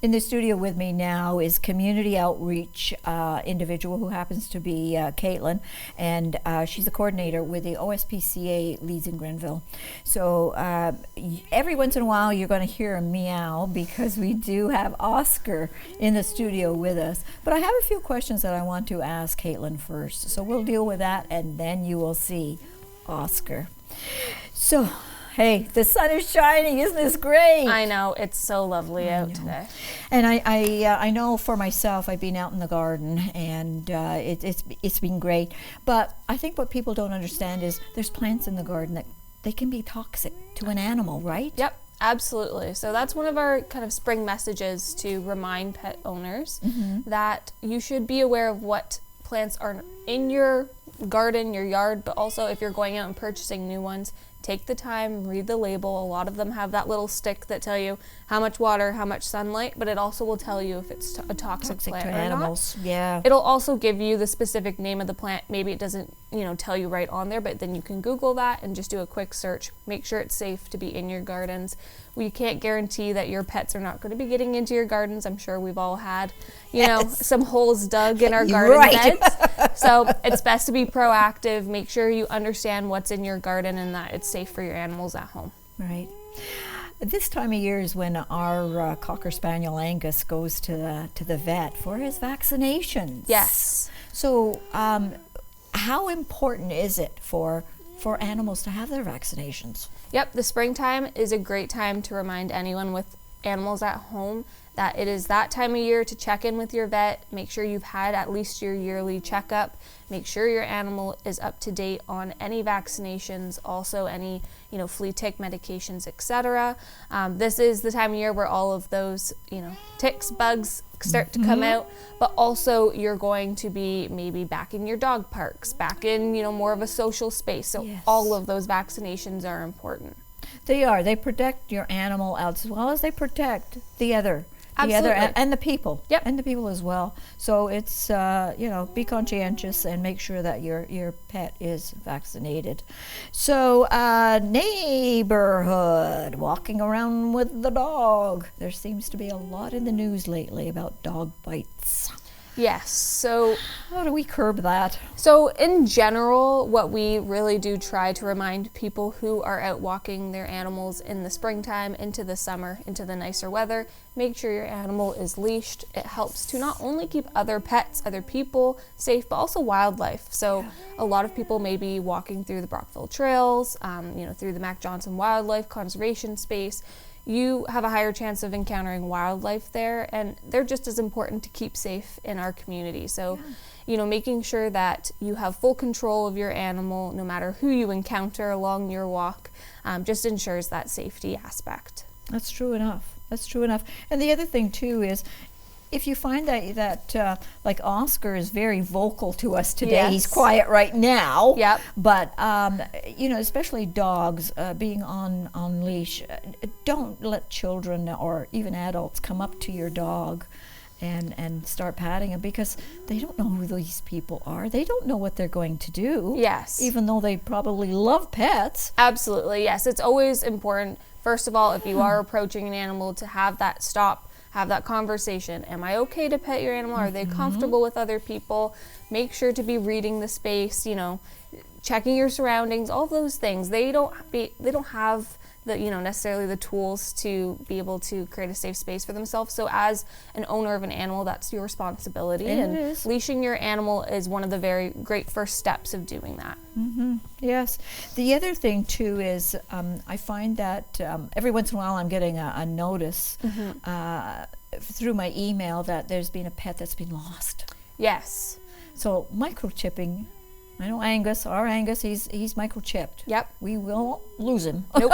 In the studio with me now is community outreach individual who happens to be Katelyn, and she's a coordinator with the OSPCA Leeds in Grenville. So every once in a while you're going to hear a meow because we do have Oscar in the studio with us. But I have a few questions that I want to ask Katelyn first. So we'll deal with that and then you will see Oscar. So, hey, the sun is shining. Isn't this great? I know. It's so lovely out today. And I know for myself, I've been out in the garden, and it's been great. But I think what people don't understand is there's plants in the garden that they can be toxic to an animal, right? Yep, absolutely. So that's one of our kind of spring messages to remind pet owners that you should be aware of what plants are in your garden, your yard, but also if you're going out and purchasing new ones, take the time, read the label. A lot of them have that little stick that tell you how much water, how much sunlight, but it also will tell you if it's a toxic plant to or animals. not. Yeah. It'll also give you the specific name of the plant. Maybe it doesn't, tell you right on there, but then you can Google that and just do a quick search. Make sure it's safe to be in your gardens. We can't guarantee that your pets are not going to be getting into your gardens. I'm sure we've all had, some holes dug in our garden beds. So it's best to be proactive. Make sure you understand what's in your garden and that it's safe for your animals at home. Right. This time of year is when our Cocker Spaniel Angus goes to the vet for his vaccinations. Yes. So how important is it for animals to have their vaccinations? Yep, the springtime is a great time to remind anyone with animals at home that it is that time of year to check in with your vet. Make sure you've had at least your yearly checkup. Make sure your animal is up to date on any vaccinations, also any flea tick medications, etc. This is the time of year where all of those ticks, bugs start to come out, but also you're going to be maybe back in your dog parks, back in more of a social space. So all of those vaccinations are important. They are. They protect your animal as well as they protect the other. Absolutely. And the people. Yep. And the people as well. So it's, be conscientious and make sure that your pet is vaccinated. So, neighborhood, walking around with the dog. There seems to be a lot in the news lately about dog bites. Yes. So how do we curb that? So in general, what we really do try to remind people who are out walking their animals in the springtime, into the summer, into the nicer weather, make sure your animal is leashed. It helps to not only keep other pets, other people safe, but also wildlife. So a lot of people may be walking through the Brockville trails, through the Mac Johnson Wildlife Conservation Space. You have a higher chance of encountering wildlife there, and they're just as important to keep safe in our community. So, making sure that you have full control of your animal, no matter who you encounter along your walk, just ensures that safety aspect. That's true enough. And the other thing, too, is if you find that like Oscar is very vocal to us today, Yes. He's quiet right now. Yep. But especially dogs being on leash, don't let children or even adults come up to your dog and start patting him, because they don't know who these people are. They don't know what they're going to do. Yes. Even though they probably love pets. Absolutely, yes. It's always important, first of all, if you are approaching an animal, to have that stop. Have that conversation. Am I okay to pet your animal? Are they comfortable with other people? Make sure to be reading the space, checking your surroundings, all of those things. They don't have the necessarily the tools to be able to create a safe space for themselves. So as an owner of an animal, that's your responsibility. It is. Leashing your animal is one of the very great first steps of doing that. Yes. The other thing too is I find that every once in a while I'm getting a notice through my email that there's been a pet that's been lost. Yes. So microchipping. I know our Angus, he's microchipped. Yep. We will lose him. Nope.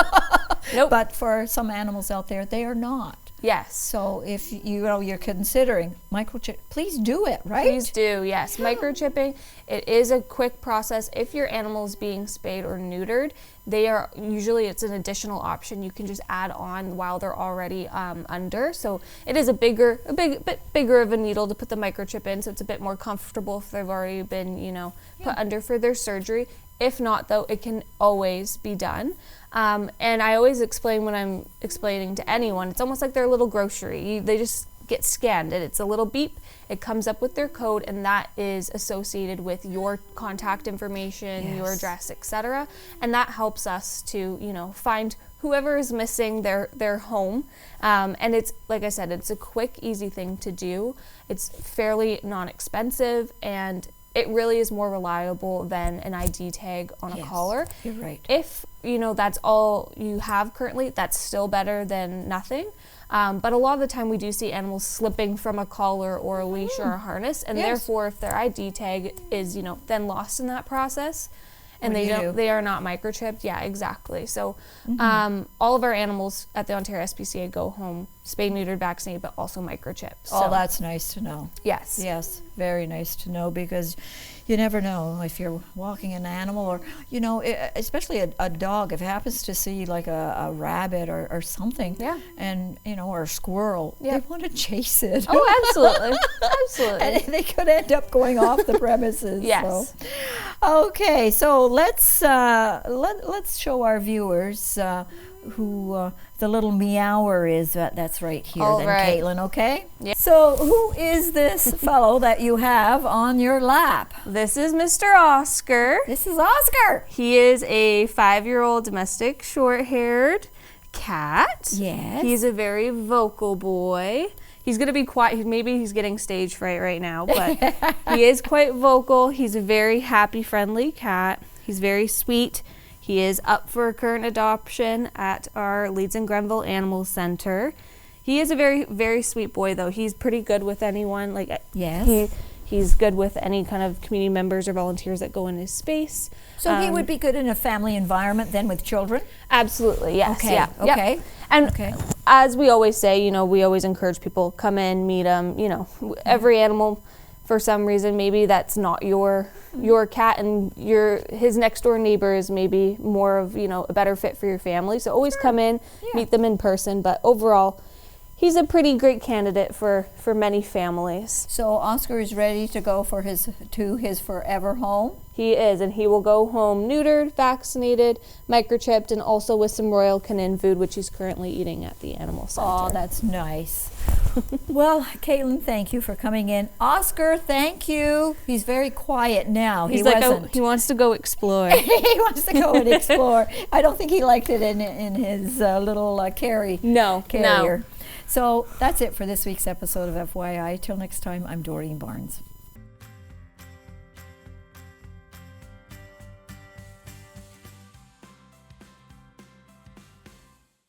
Nope. But for some animals out there, they are not. Yes. So if you're considering microchip, please do it, right? Please do, yes. Microchipping, it is a quick process. If your animal is being spayed or neutered, it's an additional option you can just add on while they're already under. So it is a bit bigger of a needle to put the microchip in, so it's a bit more comfortable if they've already been, put under for their surgery. If not, though, it can always be done. And I always explain when I'm explaining to anyone, it's almost like their little grocery. They just get scanned and it's a little beep. It comes up with their code, and that is associated with your contact information, your address, etc. And that helps us to, find whoever is missing their home. And it's, like I said, it's a quick, easy thing to do. It's fairly non-expensive, and it really is more reliable than an ID tag on a collar. You're right. If, that's all you have currently, that's still better than nothing. But a lot of the time we do see animals slipping from a collar or a leash or a harness, and therefore if their ID tag is, then lost in that process, and they are not microchipped. Yeah, exactly. So all of our animals at the Ontario SPCA go home spayed, neutered, vaccinated, but also microchipped. Oh, that's nice to know. Yes. Yes, very nice to know, because you never know if you're walking an animal, or, especially a dog, if it happens to see like a rabbit or something, and, or a squirrel, they want to chase it. Oh, absolutely. Absolutely. And they could end up going off the premises. Yes. So. Okay, so let's show our viewers who the little meower is. That's right here. All then, right. Caitlin, okay? Yeah. So who is this fellow that you have on your lap? This is Mr. Oscar. This is Oscar. He is a 5-year-old domestic short-haired cat. Yes. He's a very vocal boy. He's going to be quiet. Maybe he's getting stage fright right now, but he is quite vocal. He's a very happy, friendly cat. He's very sweet. He is up for current adoption at our Leeds and Grenville Animal Center. He is a very, very sweet boy, though. He's pretty good with anyone. He's good with any kind of community members or volunteers that go in his space. So he would be good in a family environment then with children? Absolutely, yes. Okay. Yeah. Okay. Yep. And as we always say, we always encourage people, come in, meet them. Every animal, for some reason, maybe that's not your cat, and his next door neighbor is maybe more of, a better fit for your family. So always come in, meet them in person. But overall, he's a pretty great candidate for many families. So Oscar is ready to go for his forever home? He is, and he will go home neutered, vaccinated, microchipped, and also with some Royal Canin food, which he's currently eating at the animal center. Oh, that's nice. Well, Katelyn, thank you for coming in. Oscar, thank you. He's very quiet now. He wants to go explore. He wants to go and explore. I don't think he liked it in his little carrier. No. So that's it for this week's episode of FYI. Till next time, I'm Doreen Barnes.